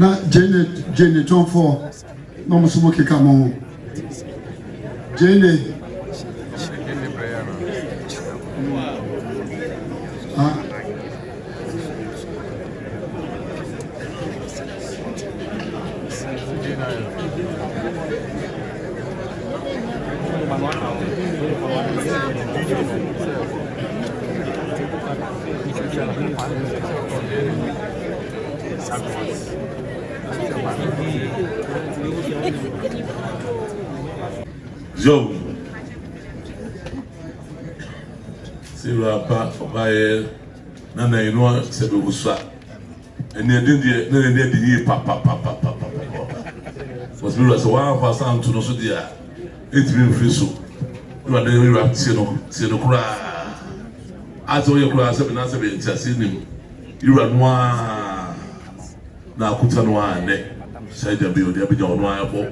Na Jane Otumfuo no mo so mo keka mo. Jane Joe, see Rapa by Nana, you know, said we was and they didn't papa. Was me as a 1,000 to no so dear. It's been free so. You are the rap, see no cry. I told you, class, and answer me, just seen him. You are one now, Kutanwa, and then said the bill, there be no one.